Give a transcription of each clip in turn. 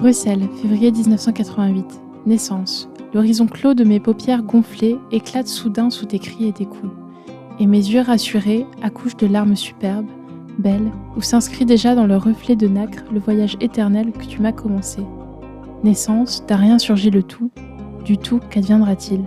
Bruxelles, février 1988. Naissance. L'horizon clos de mes paupières gonflées éclate soudain sous des cris et des coups. Et mes yeux rassurés accouchent de larmes superbes, belles, où s'inscrit déjà dans le reflet de nacre le voyage éternel que tu m'as commencé. Naissance, d'un rien surgit le tout, du tout qu'adviendra-t-il ?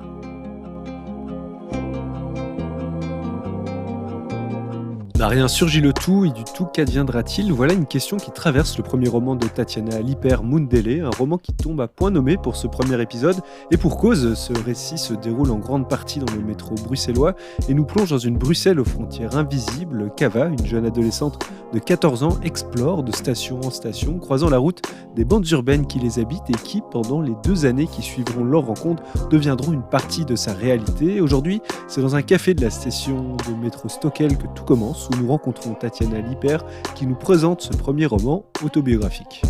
N'a rien surgit le tout et du tout qu'adviendra-t-il ? Voilà une question qui traverse le premier roman de Tatiana Liper, Mundele, un roman qui tombe à point nommé pour ce premier épisode. Et pour cause, ce récit se déroule en grande partie dans le métro bruxellois et nous plonge dans une Bruxelles aux frontières invisibles. Kava, une jeune adolescente de 14 ans, explore de station en station, croisant la route des bandes urbaines qui les habitent et qui, pendant les 2 années qui suivront leur rencontre, deviendront une partie de sa réalité. Aujourd'hui, c'est dans un café de la station de métro Stockel que tout commence, où nous rencontrons Tatiana Liper qui nous présente ce premier roman autobiographique.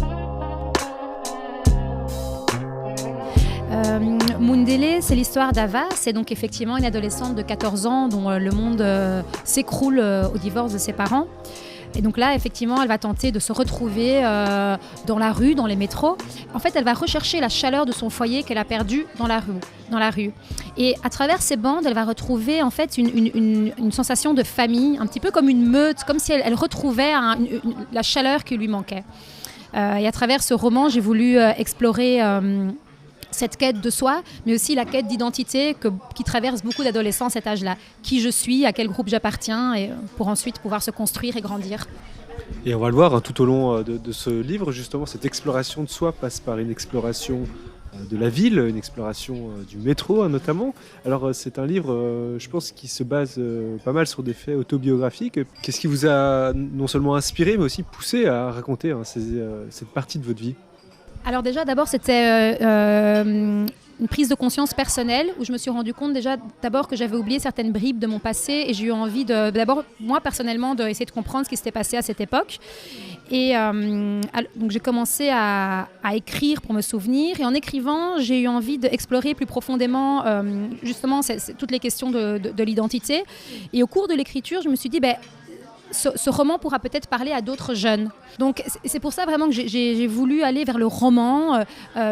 Mundele, c'est l'histoire d'Ava. C'est donc effectivement une adolescente de 14 ans dont le monde s'écroule au divorce de ses parents. Et donc là, effectivement, elle va tenter de se retrouver dans la rue, dans les métros. En fait, elle va rechercher la chaleur de son foyer qu'elle a perdue dans la rue. Et à travers ces bandes, elle va retrouver en fait une sensation de famille, un petit peu comme une meute, comme si elle retrouvait la chaleur qui lui manquait. Et à travers ce roman, j'ai voulu explorer cette quête de soi, mais aussi la quête d'identité qui traverse beaucoup d'adolescents à cet âge-là. Qui je suis, à quel groupe j'appartiens, et pour ensuite pouvoir se construire et grandir. Et on va le voir tout au long de ce livre, justement, cette exploration de soi passe par une exploration de la ville, une exploration du métro notamment. Alors c'est un livre, je pense, qui se base pas mal sur des faits autobiographiques. Qu'est-ce qui vous a non seulement inspiré, mais aussi poussé à raconter cette partie de votre vie ? Alors déjà, d'abord, c'était une prise de conscience personnelle où je me suis rendu compte d'abord que j'avais oublié certaines bribes de mon passé et j'ai eu envie d'abord, moi personnellement, d'essayer de comprendre ce qui s'était passé à cette époque. Et donc j'ai commencé à écrire pour me souvenir et en écrivant, j'ai eu envie d'explorer plus profondément justement toutes les questions de l'identité. Et au cours de l'écriture, je me suis dit, ce roman pourra peut-être parler à d'autres jeunes. Donc c'est pour ça vraiment que j'ai voulu aller vers le roman,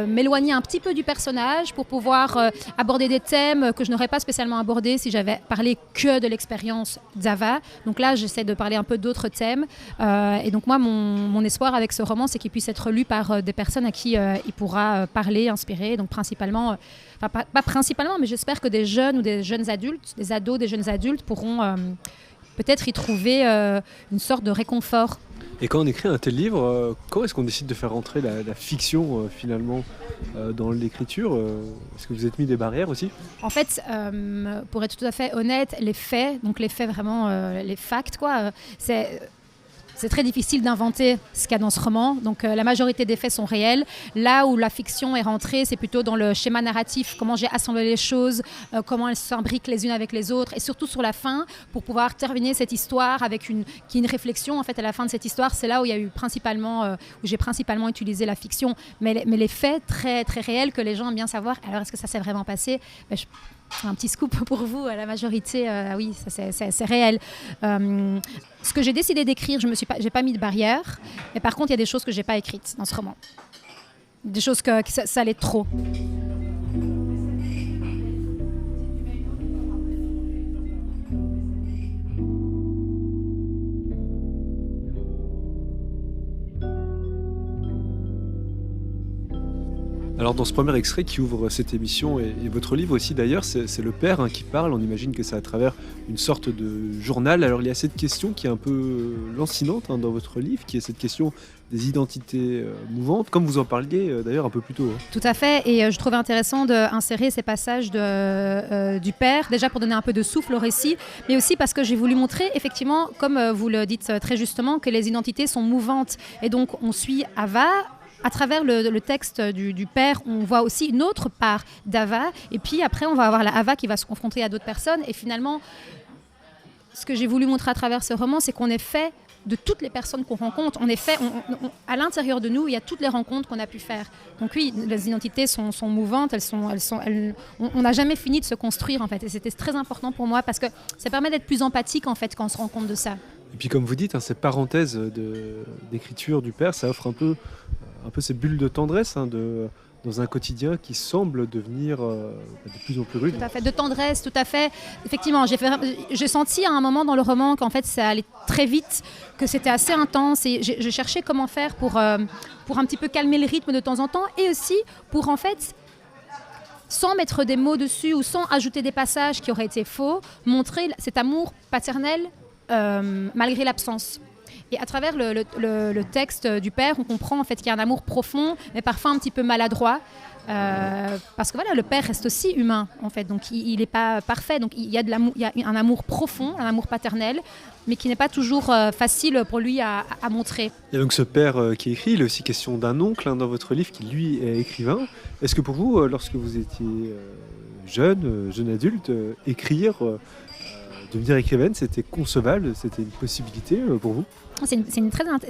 m'éloigner un petit peu du personnage pour pouvoir aborder des thèmes que je n'aurais pas spécialement abordés si j'avais parlé que de l'expérience d'Ava. Donc là, j'essaie de parler un peu d'autres thèmes. Et donc moi, mon espoir avec ce roman, c'est qu'il puisse être lu par des personnes à qui il pourra parler, inspirer. Donc principalement, pas principalement, mais j'espère que des jeunes ou des jeunes adultes, des ados, des jeunes adultes pourront peut-être y trouver une sorte de réconfort. Et quand on écrit un tel livre, comment est-ce qu'on décide de faire rentrer la fiction finalement dans l'écriture ? Est-ce que vous êtes mis des barrières aussi ? En fait, pour être tout à fait honnête, les faits vraiment, les facts, c'est très difficile d'inventer ce qu'il y a dans ce roman. Donc la majorité des faits sont réels. Là où la fiction est rentrée, c'est plutôt dans le schéma narratif, comment j'ai assemblé les choses, comment elles s'imbriquent les unes avec les autres, et surtout sur la fin, pour pouvoir terminer cette histoire avec une réflexion. En fait, à la fin de cette histoire, c'est là où il y a eu où j'ai principalement utilisé la fiction. Mais les faits très, très réels que les gens aiment bien savoir. Alors, est-ce que ça s'est vraiment passé ? Un petit scoop pour vous, la majorité, oui, c'est réel. Ce que j'ai décidé d'écrire, j'ai pas mis de barrière, mais par contre, il y a des choses que j'ai pas écrites dans ce roman. Des choses que ça allait trop. Alors dans ce premier extrait qui ouvre cette émission et votre livre aussi d'ailleurs, c'est le père qui parle, on imagine que c'est à travers une sorte de journal. Alors il y a cette question qui est un peu lancinante dans votre livre, qui est cette question des identités mouvantes, comme vous en parliez d'ailleurs un peu plus tôt. Tout à fait, et je trouvais intéressant d'insérer ces passages du père, déjà pour donner un peu de souffle au récit, mais aussi parce que j'ai voulu montrer effectivement, comme vous le dites très justement, que les identités sont mouvantes. Et donc on suit Ava. À travers le texte du père, on voit aussi une autre part d'Ava. Et puis après, on va avoir la Ava qui va se confronter à d'autres personnes. Et finalement, ce que j'ai voulu montrer à travers ce roman, c'est qu'on est fait de toutes les personnes qu'on rencontre. On est fait, à l'intérieur de nous, il y a toutes les rencontres qu'on a pu faire. Donc oui, les identités sont mouvantes. On n'a jamais fini de se construire, en fait. Et c'était très important pour moi parce que ça permet d'être plus empathique, en fait, quand on se rend compte de ça. Et puis comme vous dites, ces parenthèses d'écriture du père, ça offre un peu un peu ces bulles de tendresse dans un quotidien qui semble devenir de plus en plus rude. Tout à fait, de tendresse, tout à fait. Effectivement, j'ai senti à un moment dans le roman qu'en fait ça allait très vite, que c'était assez intense et je cherchais comment faire pour un petit peu calmer le rythme de temps en temps et aussi pour en fait, sans mettre des mots dessus ou sans ajouter des passages qui auraient été faux, montrer cet amour paternel malgré l'absence. Et à travers le texte du père, on comprend en fait qu'il y a un amour profond, mais parfois un petit peu maladroit. Parce que voilà, le père reste aussi humain en fait, donc il n'est pas parfait. Donc il y a un amour profond, un amour paternel, mais qui n'est pas toujours facile pour lui à montrer. Il y a donc ce père qui écrit, il est aussi question d'un oncle dans votre livre qui lui est écrivain. Est-ce que pour vous, lorsque vous étiez jeune adulte, écrire, devenir écrivaine, c'était concevable, c'était une possibilité pour vous ? C'est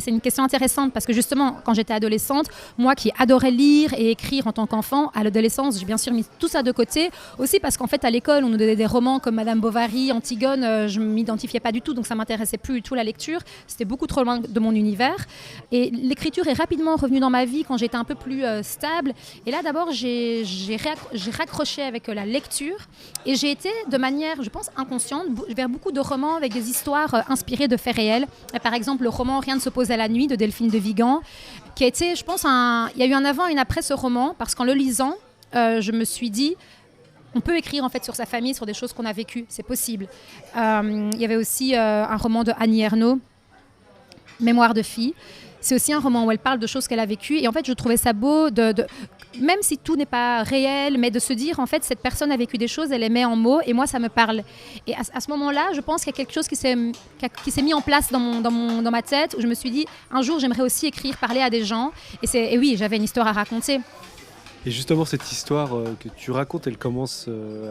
une question intéressante parce que justement, quand j'étais adolescente, moi qui adorais lire et écrire en tant qu'enfant, à l'adolescence, j'ai bien sûr mis tout ça de côté. Aussi parce qu'en fait, à l'école, on nous donnait des romans comme Madame Bovary, Antigone, je ne m'identifiais pas du tout, donc ça ne m'intéressait plus du tout la lecture. C'était beaucoup trop loin de mon univers. Et l'écriture est rapidement revenue dans ma vie quand j'étais un peu plus stable. Et là, d'abord, j'ai raccroché avec la lecture et j'ai été, de manière, je pense, inconsciente, vers beaucoup de romans avec des histoires inspirées de faits réels. Et par exemple, le roman Rien ne se pose à la nuit de Delphine de Vigan, qui a été, je pense, il y a eu un avant et une après ce roman, parce qu'en le lisant, je me suis dit, on peut écrire en fait sur sa famille, sur des choses qu'on a vécues, c'est possible. Il y avait aussi un roman de Annie Ernaux, Mémoire de fille. C'est aussi un roman où elle parle de choses qu'elle a vécues. Et en fait, je trouvais ça beau, même si tout n'est pas réel, mais de se dire, en fait, cette personne a vécu des choses, elle les met en mots, et moi, ça me parle. Et à ce moment-là, je pense qu'il y a quelque chose qui s'est mis en place dans ma tête, où je me suis dit, un jour, j'aimerais aussi écrire, parler à des gens. Et oui, j'avais une histoire à raconter. Et justement, cette histoire que tu racontes, elle commence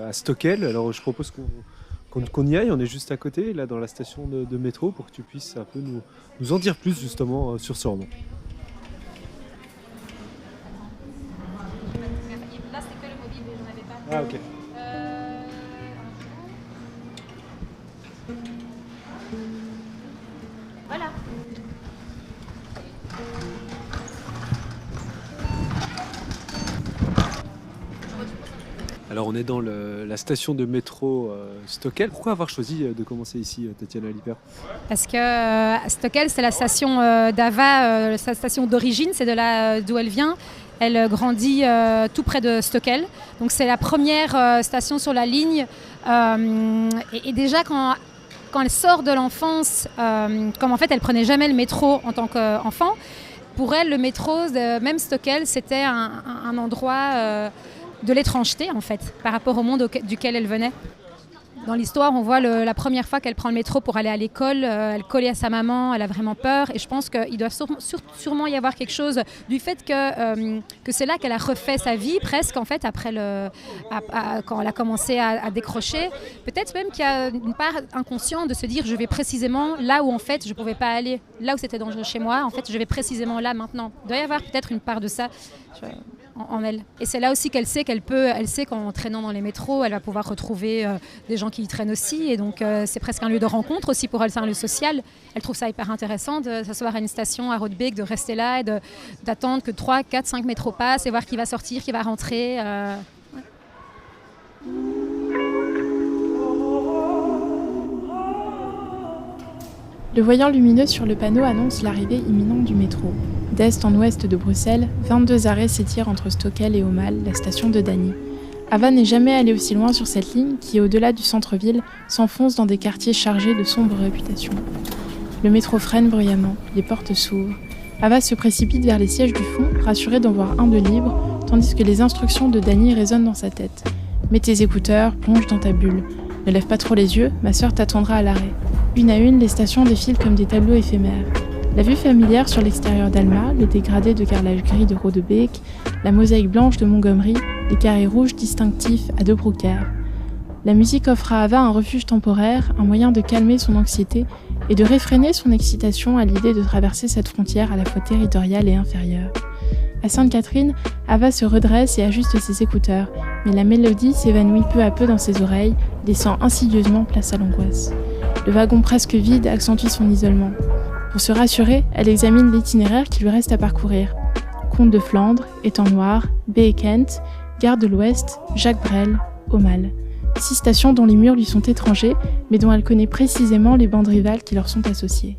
à Stockel. Alors, je propose qu'on y aille. On est juste à côté, là, dans la station de métro, pour que tu puisses un peu nous en dire plus, justement, sur ce roman. Là, c'était que le mobile, mais j'en avais pas. Ah, ok. Voilà. Alors on est dans la station de métro Stockel. Pourquoi avoir choisi de commencer ici, Tatiana Lippert ? Parce que Stockel, c'est la station d'Ava, sa station d'origine, c'est de là d'où elle vient. Elle grandit tout près de Stockel. Donc c'est la première station sur la ligne. Et déjà quand elle sort de l'enfance, comme en fait elle prenait jamais le métro en tant qu'enfant, pour elle le métro, même Stockel, c'était un endroit de l'étrangeté en fait, par rapport au monde duquel elle venait. Dans l'histoire, on voit la première fois qu'elle prend le métro pour aller à l'école, elle collait à sa maman, elle a vraiment peur. Et je pense qu'il doit sûrement y avoir quelque chose du fait que c'est là qu'elle a refait sa vie, presque en fait, après quand elle a commencé à décrocher. Peut-être même qu'il y a une part inconsciente de se dire je vais précisément là où en fait je ne pouvais pas aller, là où c'était dangereux chez moi, en fait je vais précisément là maintenant. Il doit y avoir peut-être une part de ça en elle. Et c'est là aussi qu'elle sait qu'en traînant dans les métros, elle va pouvoir retrouver des gens qui y traînent aussi. Et donc c'est presque un lieu de rencontre aussi pour elle, c'est un lieu social. Elle trouve ça hyper intéressant de s'asseoir à une station à Rodebeek, de rester là et d'attendre que 3, 4, 5 métros passent et voir qui va sortir, qui va rentrer. Ouais. Le voyant lumineux sur le panneau annonce l'arrivée imminente du métro. D'est en ouest de Bruxelles, 22 arrêts s'étirent entre Stockel et Aumale, la station de Dany. Ava n'est jamais allée aussi loin sur cette ligne qui, au-delà du centre-ville, s'enfonce dans des quartiers chargés de sombres réputations. Le métro freine bruyamment, les portes s'ouvrent. Ava se précipite vers les sièges du fond, rassurée d'en voir un de libre, tandis que les instructions de Dany résonnent dans sa tête. « Mets tes écouteurs, plonge dans ta bulle. Ne lève pas trop les yeux, ma sœur t'attendra à l'arrêt. » Une à une, les stations défilent comme des tableaux éphémères. La vue familière sur l'extérieur d'Alma, les dégradés de carrelage gris de Rodebeek, la mosaïque blanche de Montgomery, les carrés rouges distinctifs à De Broecker. La musique offre à Ava un refuge temporaire, un moyen de calmer son anxiété et de réfréner son excitation à l'idée de traverser cette frontière à la fois territoriale et inférieure. À Sainte-Catherine, Ava se redresse et ajuste ses écouteurs, mais la mélodie s'évanouit peu à peu dans ses oreilles, laissant insidieusement place à l'angoisse. Le wagon presque vide accentue son isolement. Pour se rassurer, elle examine l'itinéraire qui lui reste à parcourir. Comte de Flandre, Étang Noir, Baie et Kent, Gare de l'Ouest, Jacques Brel, Aumale. 6 stations dont les murs lui sont étrangers, mais dont elle connaît précisément les bandes rivales qui leur sont associées.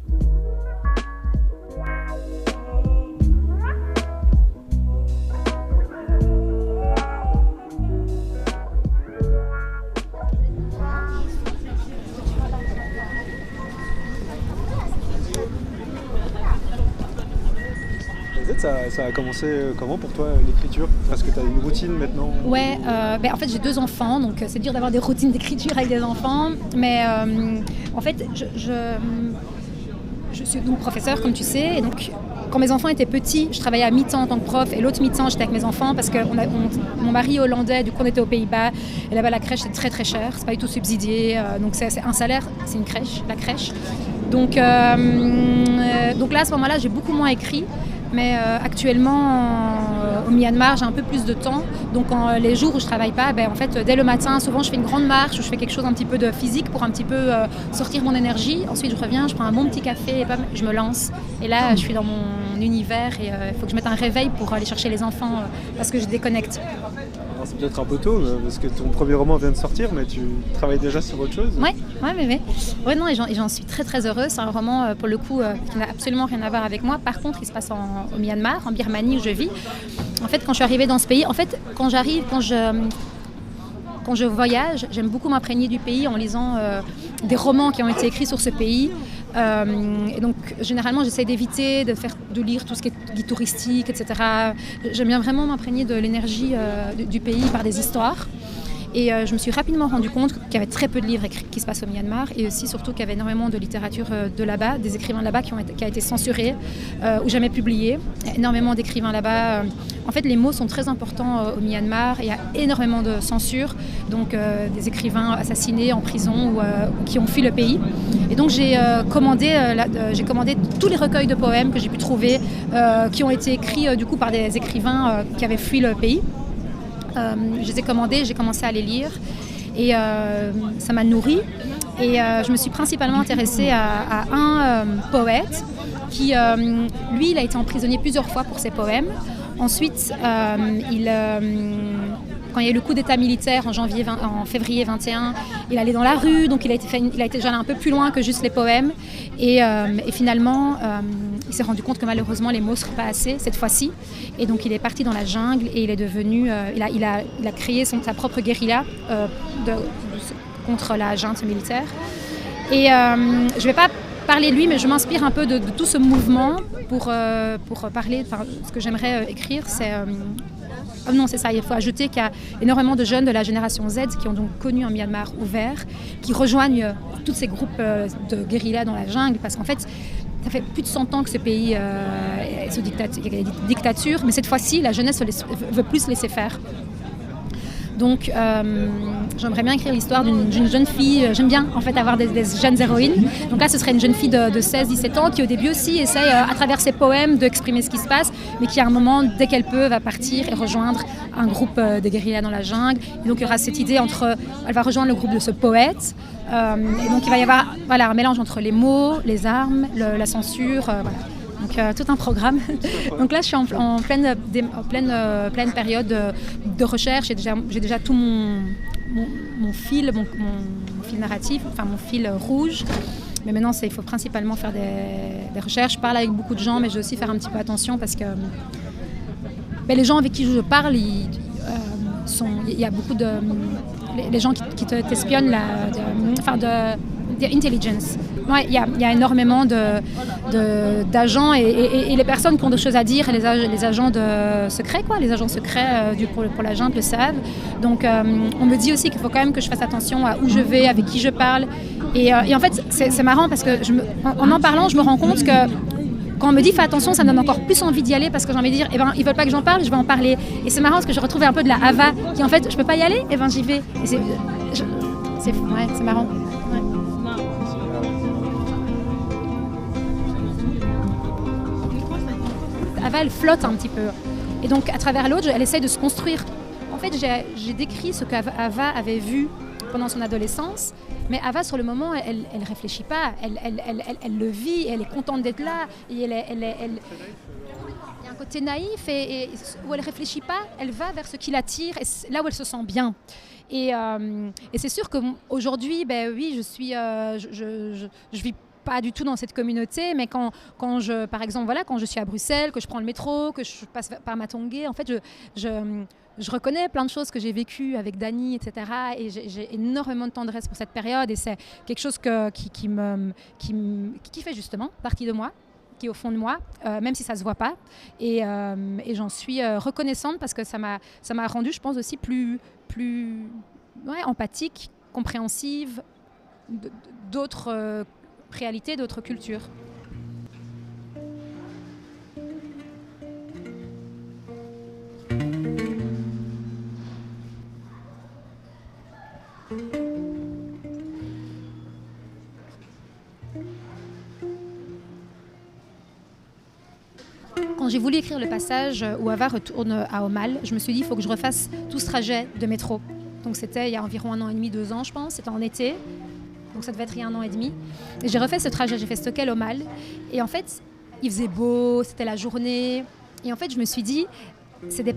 Ça a commencé comment pour toi l'écriture? Est-ce que tu as une routine maintenant? Ouais, en fait j'ai 2 enfants, donc c'est dur d'avoir des routines d'écriture avec des enfants. Mais en fait, je suis donc professeure, comme tu sais, et donc quand mes enfants étaient petits, je travaillais à mi-temps en tant que prof, et l'autre mi-temps j'étais avec mes enfants parce que mon mari est hollandais, du coup on était aux Pays-Bas, et là-bas la crèche c'est très très cher, c'est pas du tout subsidié, donc c'est un salaire, c'est une crèche, la crèche. Donc là à ce moment-là j'ai beaucoup moins écrit. Mais actuellement, au Myanmar, j'ai un peu plus de temps. Donc les jours où je ne travaille pas, en fait, dès le matin, souvent je fais une grande marche ou je fais quelque chose un petit peu de physique pour un petit peu sortir mon énergie. Ensuite, je reviens, je prends un bon petit café et je me lance. Et là, je suis dans mon univers et il faut que je mette un réveil pour aller chercher les enfants parce que je déconnecte. Alors, c'est peut-être un peu tôt parce que ton premier roman vient de sortir, mais tu travailles déjà sur autre chose? Ouais, non, et j'en suis très très heureuse. C'est un roman pour le coup qui n'a absolument rien à voir avec moi. Par contre, il se passe au Myanmar, en Birmanie où je vis. En fait, quand je suis arrivée dans ce pays, quand je voyage, j'aime beaucoup m'imprégner du pays en lisant des romans qui ont été écrits sur ce pays. Et donc, généralement, j'essaie d'éviter de lire tout ce qui est guide touristique, etc. J'aime bien vraiment m'imprégner de l'énergie du pays par des histoires. Et je me suis rapidement rendu compte qu'il y avait très peu de livres écrits qui se passent au Myanmar et aussi surtout qu'il y avait énormément de littérature de là-bas, des écrivains là-bas qui a été censurée ou jamais publiée. Énormément d'écrivains là-bas. En fait, les mots sont très importants au Myanmar. Il y a énormément de censure, donc des écrivains assassinés en prison ou qui ont fui le pays. Et donc j'ai commandé tous les recueils de poèmes que j'ai pu trouver qui ont été écrits du coup par des écrivains qui avaient fui le pays. Je les ai commandés, j'ai commencé à les lire et ça m'a nourrie. Et je me suis principalement intéressée à un poète qui, lui, il a été emprisonné plusieurs fois pour ses poèmes. Ensuite, quand il y a eu le coup d'état militaire en février 21, il allait dans la rue, donc il a été déjà allé un peu plus loin que juste les poèmes. Et finalement, il s'est rendu compte que malheureusement les mots ne seraient pas assez cette fois-ci. Et donc il est parti dans la jungle et il est devenu, il a créé sa propre guérilla contre la junte militaire. Et je ne vais pas parler de lui, mais je m'inspire un peu de tout ce mouvement pour parler. Ce que j'aimerais écrire, c'est... non, c'est ça, il faut ajouter qu'il y a énormément de jeunes de la génération Z qui ont donc connu un Myanmar ouvert, qui rejoignent tous ces groupes de guérillas dans la jungle, parce qu'en fait, ça fait plus de 100 ans que ce pays est sous dictature, mais cette fois-ci, la jeunesse veut plus laisser faire. Donc, j'aimerais bien écrire l'histoire d'une jeune fille. J'aime bien en fait avoir des jeunes héroïnes. Donc là, ce serait une jeune fille de 16-17 ans qui, au début aussi, essaye à travers ses poèmes d'exprimer ce qui se passe, mais qui, à un moment, dès qu'elle peut, va partir et rejoindre un groupe de guérillas dans la jungle. Et donc, il y aura cette idée elle va rejoindre le groupe de ce poète. Et donc, il va y avoir un mélange entre les mots, les armes, la censure, voilà. Donc tout un programme. Donc là, je suis en pleine période de recherche. J'ai déjà tout mon fil narratif, enfin mon fil rouge. Mais maintenant, il faut principalement faire des recherches. Je parle avec beaucoup de gens, mais je dois aussi faire un petit peu attention parce que les gens avec qui je parle, il y a beaucoup de... Les gens qui t'espionnent, intelligence. Ouais, il y a énormément d'agents et les personnes qui ont des choses à dire, les agents secrets, les agents secrets pour la junte le savent. Donc on me dit aussi qu'il faut quand même que je fasse attention à où je vais, avec qui je parle. Et en fait, c'est marrant parce que en parlant, je me rends compte que quand on me dit fais attention, ça me donne encore plus envie d'y aller parce que j'ai envie de dire ils veulent pas que j'en parle, je vais en parler. Et c'est marrant parce que je retrouvais un peu de la Hava qui en fait je peux pas y aller, j'y vais. Et c'est marrant. Ouais. Hava, elle flotte un petit peu. Et donc à travers l'autre, elle essaie de se construire. En fait, j'ai décrit ce qu'Hava avait vu pendant son adolescence. Mais Hava, sur le moment, elle réfléchit pas, elle le vit, elle est contente d'être là. Et il y a un côté naïf et où elle réfléchit pas, elle va vers ce qui l'attire et là où elle se sent bien. Et c'est sûr qu'aujourd'hui, ben oui, je vis pas du tout dans cette communauté, mais par exemple, quand je suis à Bruxelles, que je prends le métro, que je passe par Matongué, en fait, je reconnais plein de choses que j'ai vécues avec Dany, etc. Et j'ai énormément de tendresse pour cette période. Et c'est quelque chose qui fait justement partie de moi, qui est au fond de moi, même si ça ne se voit pas. Et j'en suis reconnaissante parce que ça m'a rendue, je pense, aussi plus empathique, compréhensive d'autres réalités, d'autres cultures. Quand j'ai voulu écrire le passage où Ava retourne à Aumale, je me suis dit il faut que je refasse tout ce trajet de métro. Donc c'était il y a environ 1 an et demi, 2 ans je pense, c'était en été. Donc ça devait être il y a 1 an et demi. Et j'ai refait ce trajet, j'ai fait Stockel-Aumale. Et en fait, il faisait beau, c'était la journée. Et en fait, je me suis dit, c'est des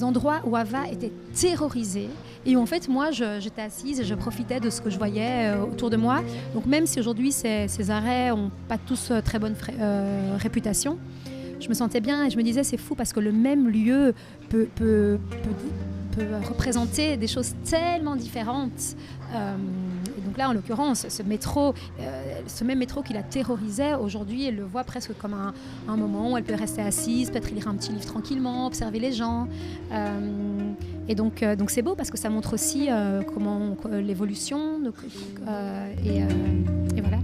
endroits où Ava était terrorisée. Et où en fait, moi, j'étais assise et je profitais de ce que je voyais autour de moi. Donc même si aujourd'hui, ces arrêts n'ont pas tous très bonne réputation, je me sentais bien et je me disais, c'est fou parce que le même lieu peut représenter des choses tellement différentes. Et donc là, en l'occurrence, ce même métro qui la terrorisait, aujourd'hui, elle le voit presque comme un moment où elle peut rester assise, peut-être lire un petit livre tranquillement, observer les gens. Et donc c'est beau parce que ça montre aussi comment l'évolution. Et voilà.